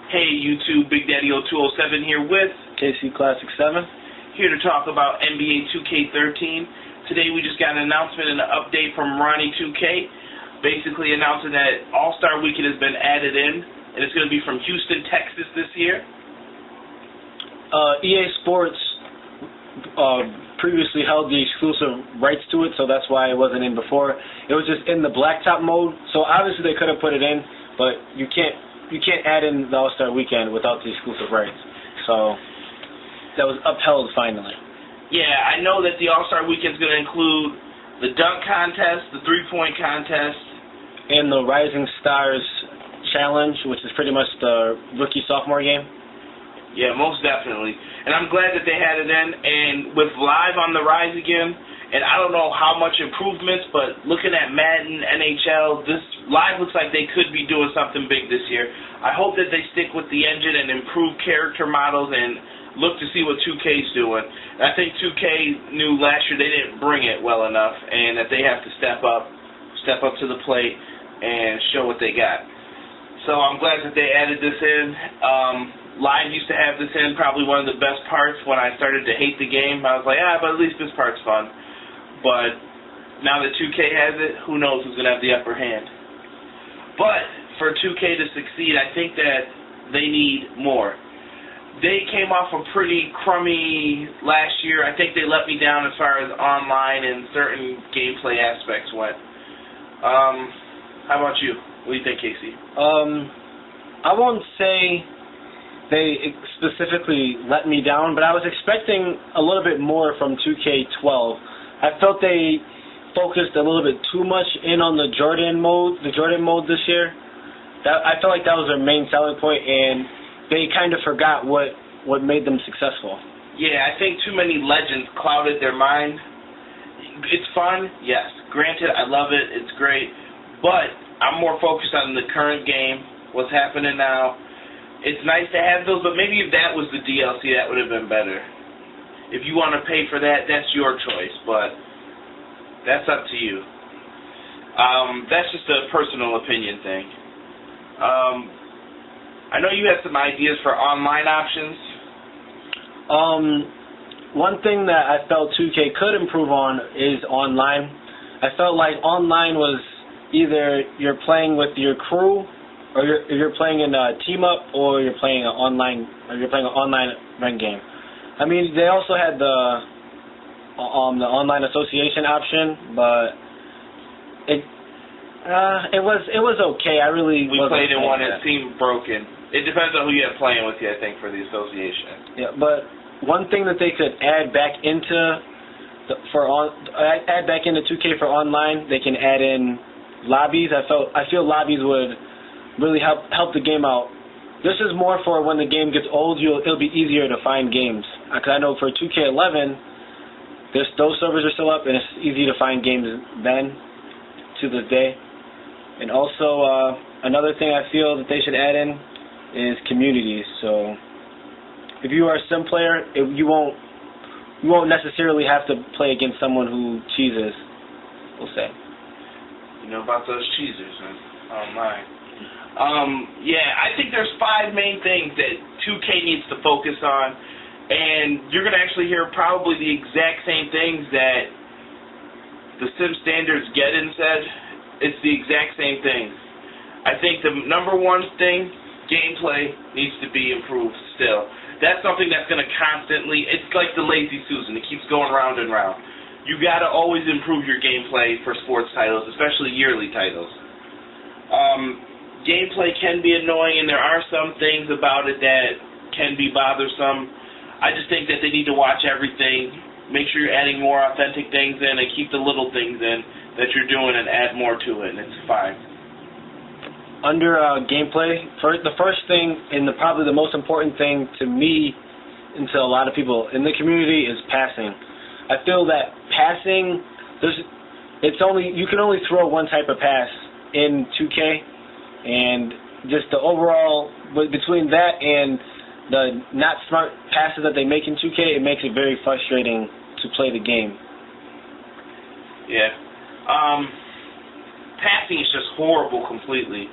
Hey YouTube, Big Daddy 0207 here with KC Classic 7. Here to talk about NBA2K13. Today we just got an announcement and an update from Ronnie 2K, basically announcing that All-Star Weekend has been added in, and it's going to be from Houston, Texas this year. EA Sports previously held the exclusive rights to it, so that's why it wasn't in before. It was just in the blacktop mode, so obviously they could have put it in, but you can't add in the All-Star Weekend without the exclusive rights. So that was upheld finally. Yeah, I know that the All-Star Weekend is going to include the dunk contest, the three-point contest, and the Rising Stars Challenge, which is pretty much the rookie-sophomore game. Yeah, most definitely. And I'm glad that they had it in. And with Live on the rise again, and I don't know how much improvements, but looking at Madden, NHL, this Live looks like they could be doing something big this year. I hope that they stick with the engine and improve character models and look to see what 2K's doing. And I think 2K knew last year they didn't bring it well enough, and that they have to step up to the plate and show what they got. So I'm glad that they added this in. Live used to have this in, probably one of the best parts when I started to hate the game. I was like, but at least this part's fun. But now that 2K has it, who knows who's going to have the upper hand. But for 2K to succeed, I think that they need more. They came off a pretty crummy last year. I think they let me down as far as online and certain gameplay aspects went. How about you? What do you think, Casey? I won't say they specifically let me down, but I was expecting a little bit more from 2K12. I felt they focused a little bit too much in on the Jordan mode this year. I felt like that was their main selling point, and they kind of forgot what made them successful. Yeah, I think too many legends clouded their mind. It's fun, yes. Granted, I love it. It's great. But I'm more focused on the current game, what's happening now. It's nice to have those, but maybe if that was the DLC, that would have been better. If you want to pay for that, that's your choice, but that's up to you. That's just a personal opinion thing. I know you have some ideas for online options. One thing that I felt 2K could improve on is online. I felt like online was either you're playing with your crew, or you're playing in a team up, or you're playing an online ranked game. I mean, they also had the online association option, but it was okay. We played in one that seemed broken. It depends on who you have playing with you, I think, for the association. Yeah, but one thing that they could add back into 2K for online, they can add in lobbies. I feel lobbies would really help the game out. This is more for when the game gets old. It'll be easier to find games. Because I know for 2K11, those servers are still up, and it's easy to find games then to this day. And also, another thing I feel that they should add in is communities. So if you are a sim player, you won't necessarily have to play against someone who cheeses, we'll say. You know about those cheesers, man. Oh, my. Yeah, I think there's 5 main things that 2K needs to focus on, and you're going to actually hear probably the exact same things that the Sim Standards Geddon said. It's the exact same thing. I think the number one thing, gameplay, needs to be improved still. That's something that's going to constantly, it's like the lazy Susan. It keeps going round and round. You got to always improve your gameplay for sports titles, especially yearly titles. Gameplay can be annoying, and there are some things about it that can be bothersome. I just think that they need to watch everything, make sure you're adding more authentic things in, and keep the little things in that you're doing and add more to it, and it's fine. Under gameplay, the first thing, and probably the most important thing to me and to a lot of people in the community, is passing. I feel that passing, you can only throw one type of pass in 2K, and just the overall, between that and the not smart passes that they make in 2K, it makes it very frustrating to play the game. Yeah. Passing is just horrible completely.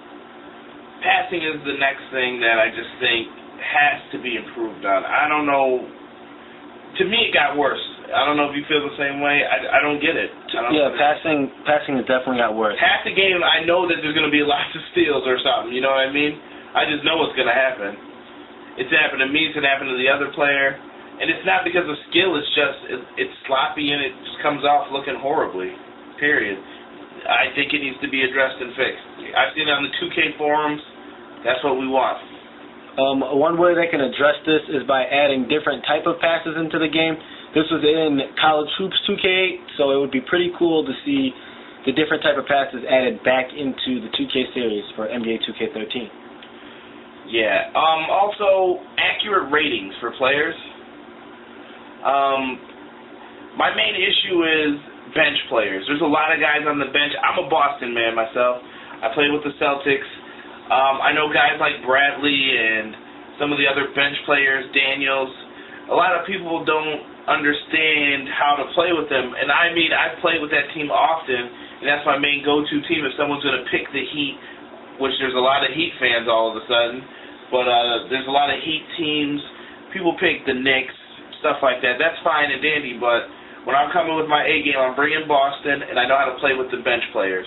Passing is the next thing that I just think has to be improved on. I don't know. To me, it got worse. I don't know if you feel the same way. I don't get it. Passing has definitely got worse. Half the game, I know that there's going to be lots of steals or something. You know what I mean? I just know what's going to happen. It's happened to me. It's going to happen to the other player. And it's not because of skill. It's just it's sloppy and it just comes off looking horribly. Period. I think it needs to be addressed and fixed. I've seen it on the 2K forums. That's what we want. One way they can address this is by adding different type of passes into the game. This was in College Hoops 2K8, so it would be pretty cool to see the different type of passes added back into the 2K series for NBA2K13. Yeah. Also, accurate ratings for players. My main issue is bench players. There's a lot of guys on the bench. I'm a Boston man myself. I played with the Celtics. I know guys like Bradley and some of the other bench players, Daniels. A lot of people don't understand how to play with them. And I mean, I play with that team often, and that's my main go-to team if someone's going to pick the Heat, which there's a lot of Heat fans all of a sudden. But there's a lot of Heat teams. People pick the Knicks, stuff like that. That's fine and dandy, but when I'm coming with my A game, I'm bringing Boston, and I know how to play with the bench players.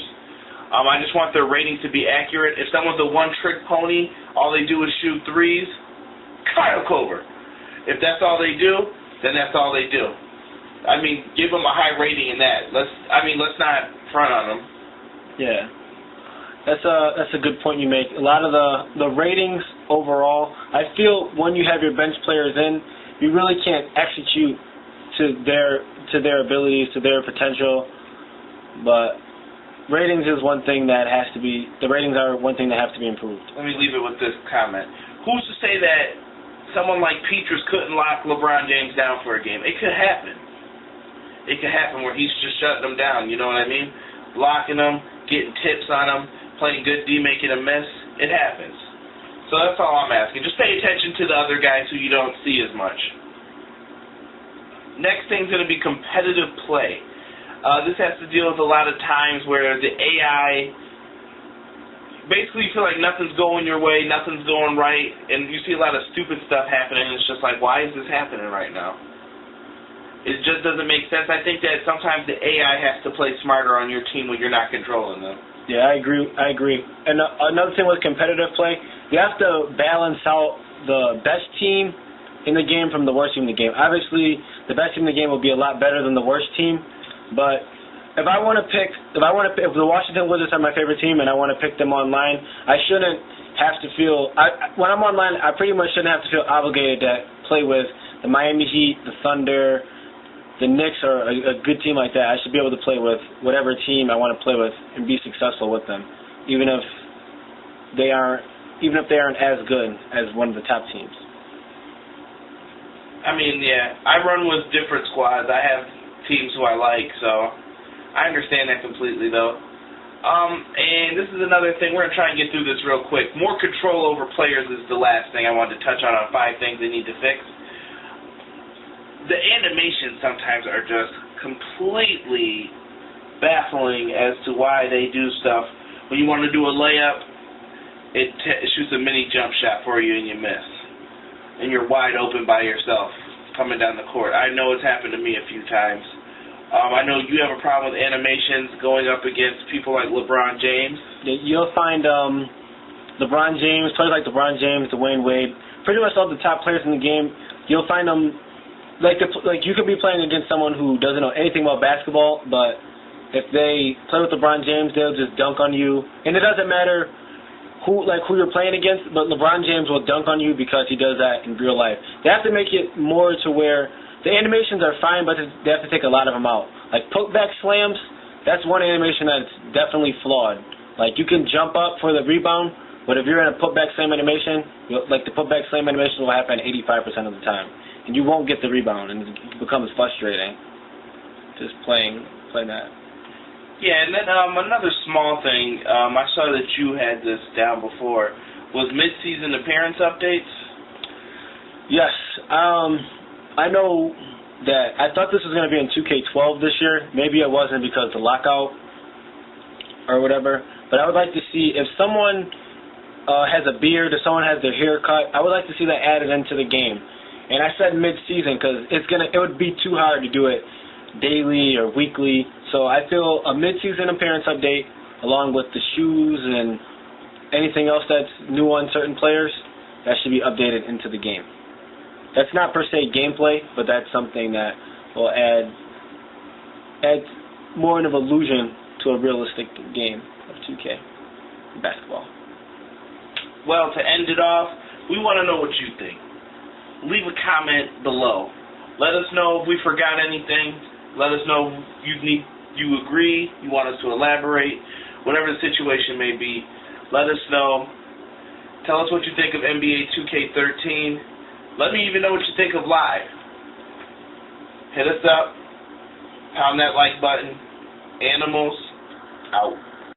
I just want their ratings to be accurate. If someone's a one-trick pony, all they do is shoot threes, Kyle Kober. If that's all they do, then that's all they do. I mean, give them a high rating in that. Let's not front on them. Yeah, that's a good point you make. A lot of the ratings overall, I feel when you have your bench players in, you really can't execute to their abilities, to their potential, but ratings is one thing that has to be. The ratings are one thing that have to be improved. Let me leave it with this comment. Who's to say that someone like Petrus couldn't lock LeBron James down for a game? It could happen. It could happen where he's just shutting them down. You know what I mean? Locking them, getting tips on them, playing good D, making a miss. It happens. So that's all I'm asking. Just pay attention to the other guys who you don't see as much. Next thing's going to be competitive play. This has to deal with a lot of times where the AI basically feel like nothing's going your way, nothing's going right, and you see a lot of stupid stuff happening, and it's just like, why is this happening right now? It just doesn't make sense. I think that sometimes the AI has to play smarter on your team when you're not controlling them. Yeah, I agree. And another thing with competitive play, you have to balance out the best team in the game from the worst team in the game. Obviously, the best team in the game will be a lot better than the worst team. But if the Washington Wizards are my favorite team and I want to pick them online, I shouldn't have to feel, when I'm online, I pretty much shouldn't have to feel obligated to play with the Miami Heat, the Thunder, the Knicks, or a good team like that. I should be able to play with whatever team I want to play with and be successful with them, even if they aren't as good as one of the top teams. I mean, yeah, I run with different squads. I have teams who I like, so I understand that completely, though. And this is another thing. We're going to try and get through this real quick. More control over players is the last thing I wanted to touch on 5 things they need to fix. The animations sometimes are just completely baffling as to why they do stuff. When you want to do a layup, it shoots a mini jump shot for you and you miss. And you're wide open by yourself coming down the court. I know it's happened to me a few times. I know you have a problem with animations going up against people like LeBron James. You'll find LeBron James, players like LeBron James, Dwayne Wade, pretty much all the top players in the game. You'll find them like you could be playing against someone who doesn't know anything about basketball, but if they play with LeBron James, they'll just dunk on you, and it doesn't matter who you're playing against, but LeBron James will dunk on you because he does that in real life. They have to make it more to where the animations are fine, but they have to take a lot of them out. Like putback slams, that's one animation that's definitely flawed. Like you can jump up for the rebound, but if you're in a putback slam animation, the putback slam animation will happen 85% of the time, and you won't get the rebound, and it becomes frustrating just playing that. Yeah, and then another small thing, I saw that you had this down before, was mid-season appearance updates. Yes, I know that I thought this was going to be in 2K12 this year. Maybe it wasn't because of the lockout or whatever, but I would like to see if someone has a beard or someone has their hair cut. I would like to see that added into the game. And I said mid-season because it would be too hard to do it daily or weekly. So I feel a mid-season appearance update along with the shoes and anything else that's new on certain players, that should be updated into the game. That's not per se gameplay, but that's something that will add more of an illusion to a realistic game of 2K basketball. Well, to end it off, we want to know what you think. Leave a comment below. Let us know if we forgot anything. Let us know you agree, you want us to elaborate, whatever the situation may be. Let us know. Tell us what you think of NBA2K13. Let me even know what you think of Live. Hit us up. Pound that like button. Animals out.